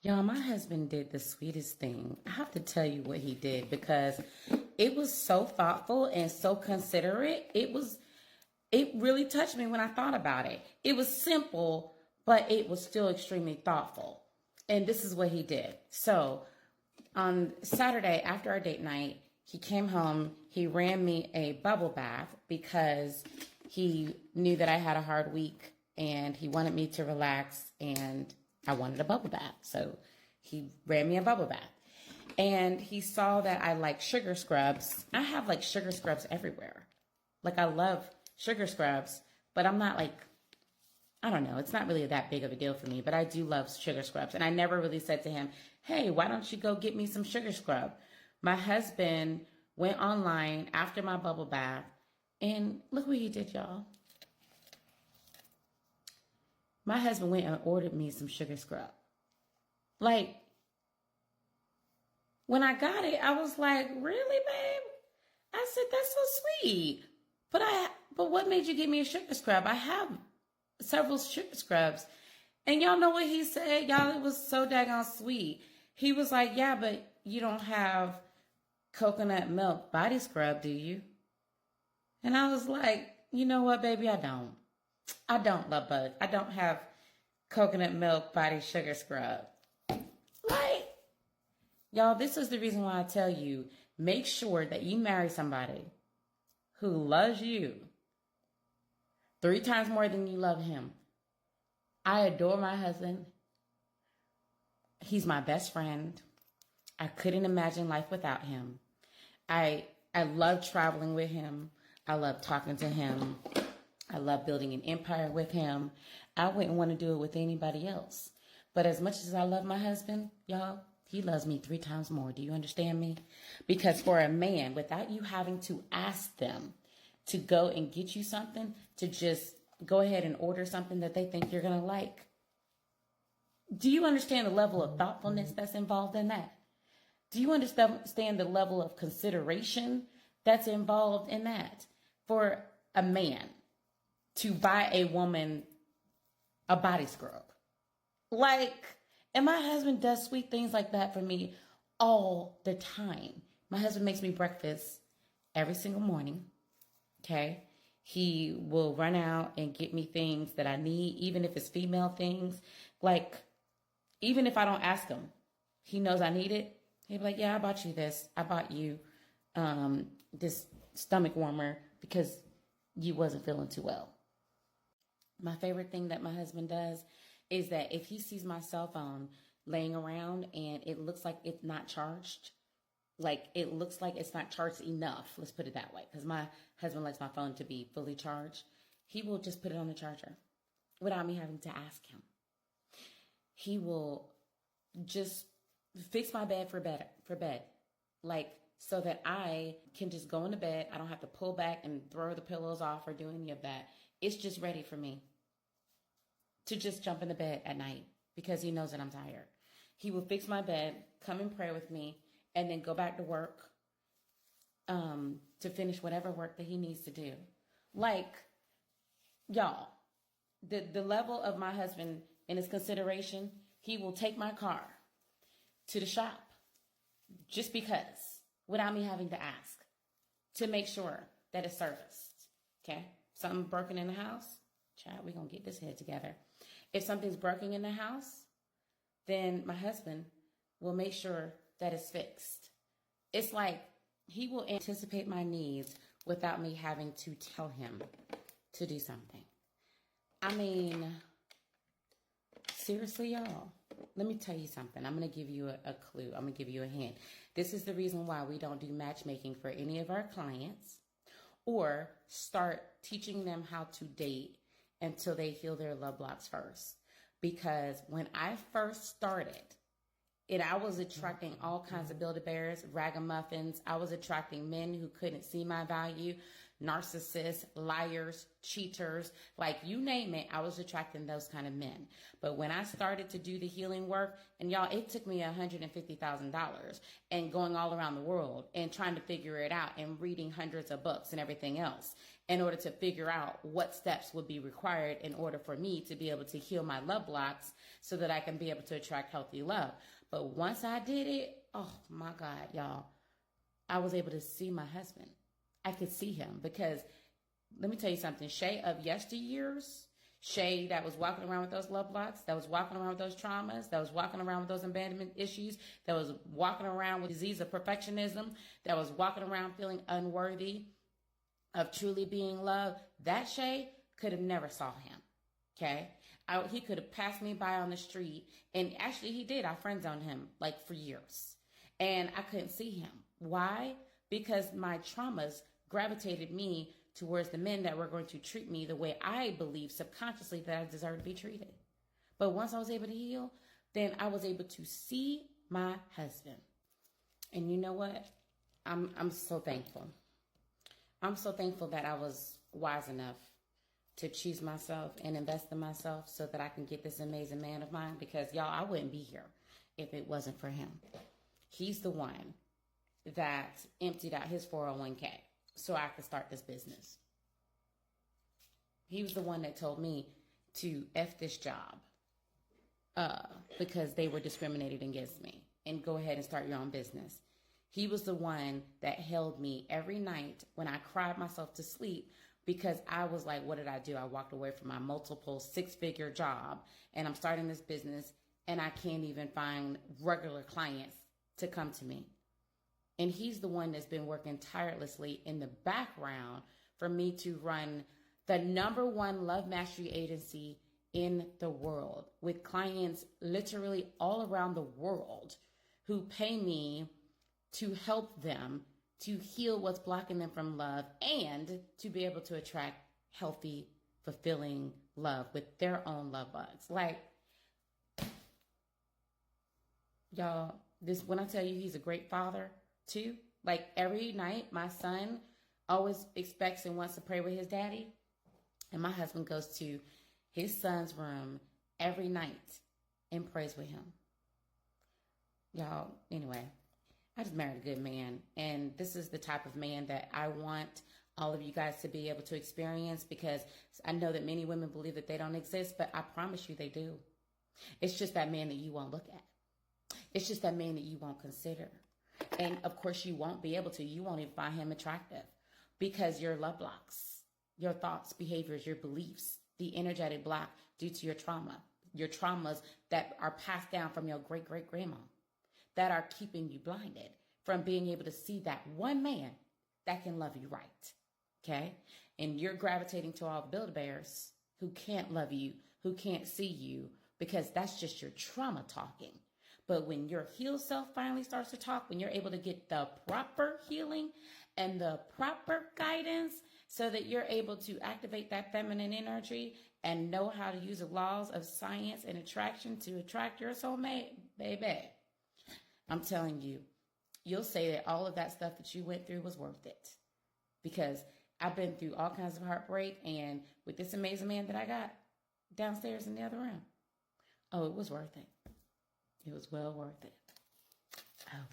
Y'all, my husband did the sweetest thing. I have to tell you what he did because it was so thoughtful and so considerate. It really touched me when I thought about it. It was simple, but it was still extremely thoughtful. And this is what he did. So on Saturday after our date night, he came home, he ran me a bubble bath because he knew that I had a hard week and he wanted me to relax and I wanted a bubble bath. So he ran me a bubble bath. And he saw that I like sugar scrubs. I have like sugar scrubs everywhere. Like I love sugar scrubs, but I'm not like, I don't know. It's not really that big of a deal for me, but I do love sugar scrubs. And I never really said to him, hey, why don't you go get me some sugar scrub? My husband went online after my bubble bath and look what he did, y'all. My husband went and ordered me some sugar scrub. Like, when I got it, I was like, really, babe? I said, that's so sweet. But what made you give me a sugar scrub? I have several sugar scrubs. And y'all know what he said? Y'all, it was so daggone sweet. He was like, yeah, but you don't have coconut milk body scrub, do you? And I was like, you know what, baby? I don't. I don't, love bug. I don't have coconut milk body sugar scrub. Like, y'all, this is the reason why I tell you, make sure that you marry somebody who loves you 3 times more than you love him. I adore my husband. He's my best friend. I couldn't imagine life without him. I love traveling with him. I love talking to him. I love building an empire with him. I wouldn't want to do it with anybody else. But as much as I love my husband, y'all, he loves me 3 times more. Do you understand me? Because for a man, without you having to ask them to go and get you something, to just go ahead and order something that they think you're going to like. Do you understand the level of thoughtfulness that's involved in that? Do you understand the level of consideration that's involved in that? For a man to buy a woman a body scrub. Like, and my husband does sweet things like that for me all the time. My husband makes me breakfast every single morning. Okay. He will run out and get me things that I need, even if it's female things. Like, even if I don't ask him, he knows I need it. He'll be like, yeah, I bought you this. I bought you this stomach warmer because you wasn't feeling too well. My favorite thing that my husband does is that if he sees my cell phone laying around and it looks like it's not charged, like it looks like it's not charged enough, let's put it that way, because my husband likes my phone to be fully charged, he will just put it on the charger without me having to ask him. He will just fix my bed for bed, like so that I can just go into bed. I don't have to pull back and throw the pillows off or do any of that. It's just ready for me to just jump into bed at night because he knows that I'm tired. He will fix my bed, come and pray with me, and then go back to work to finish whatever work that he needs to do. Like, y'all, the level of my husband and his consideration, he will take my car to the shop just because, without me having to ask, to make sure that it's serviced. Okay? Something broken in the house, child, we're going to get this head together. If something's broken in the house, then my husband will make sure that it's fixed. It's like he will anticipate my needs without me having to tell him to do something. I mean, seriously, y'all, let me tell you something. I'm going to give you a clue. I'm going to give you a hint. This is the reason why we don't do matchmaking for any of our clients or start teaching them how to date until they heal their love blocks first. Because when I first started, and I was attracting all kinds of Build-A-Bears, ragamuffins. I was attracting men who couldn't see my value, narcissists, liars, cheaters, like you name it. I was attracting those kind of men. But when I started to do the healing work, and y'all, it took me $150,000 and going all around the world and trying to figure it out and reading hundreds of books and everything else in order to figure out what steps would be required in order for me to be able to heal my love blocks so that I can be able to attract healthy love. But once I did it, oh my God, y'all, I was able to see my husband. I could see him because let me tell you something, Shay of yesteryears, Shay that was walking around with those love blocks, that was walking around with those traumas, that was walking around with those abandonment issues, that was walking around with disease of perfectionism, that was walking around feeling unworthy of truly being loved, that Shay could have never saw him. Okay. He could have passed me by on the street, and actually he did. I friend zoned him like for years, and I couldn't see him. Why? Because my traumas gravitated me towards the men that were going to treat me the way I believe subconsciously that I deserve to be treated. But once I was able to heal, then I was able to see my husband. And you know what? I'm so thankful. I'm so thankful that I was wise enough to choose myself and invest in myself so that I can get this amazing man of mine, because y'all, I wouldn't be here if it wasn't for him. He's the one that emptied out his 401k so I could start this business. He was the one that told me to F this job because they were discriminated against me and go ahead and start your own business. He was the one that held me every night when I cried myself to sleep because I was like, what did I do? I walked away from my multiple 6-figure job and I'm starting this business and I can't even find regular clients to come to me. And he's the one that's been working tirelessly in the background for me to run the #1 love mastery agency in the world with clients literally all around the world who pay me to help them to heal what's blocking them from love and to be able to attract healthy, fulfilling love with their own love bugs. Like, y'all, when I tell you he's a great father too, like every night my son always expects and wants to pray with his daddy, and my husband goes to his son's room every night and prays with him. Y'all, anyway, I just married a good man, and this is the type of man that I want all of you guys to be able to experience, because I know that many women believe that they don't exist, but I promise you they do. It's just that man that you won't look at. It's just that man that you won't consider. And of course you won't be able to. You won't even find him attractive because your love blocks, your thoughts, behaviors, your beliefs, the energetic block due to your trauma, your traumas that are passed down from your great-great-grandma, that are keeping you blinded from being able to see that one man that can love you right, okay? And you're gravitating to all the Build-A-Bears who can't love you, who can't see you, because that's just your trauma talking. But when your healed self finally starts to talk, when you're able to get the proper healing and the proper guidance so that you're able to activate that feminine energy and know how to use the laws of science and attraction to attract your soulmate, baby, I'm telling you, you'll say that all of that stuff that you went through was worth it. Because I've been through all kinds of heartbreak, and with this amazing man that I got downstairs in the other room, oh, it was worth it. It was well worth it. Oh,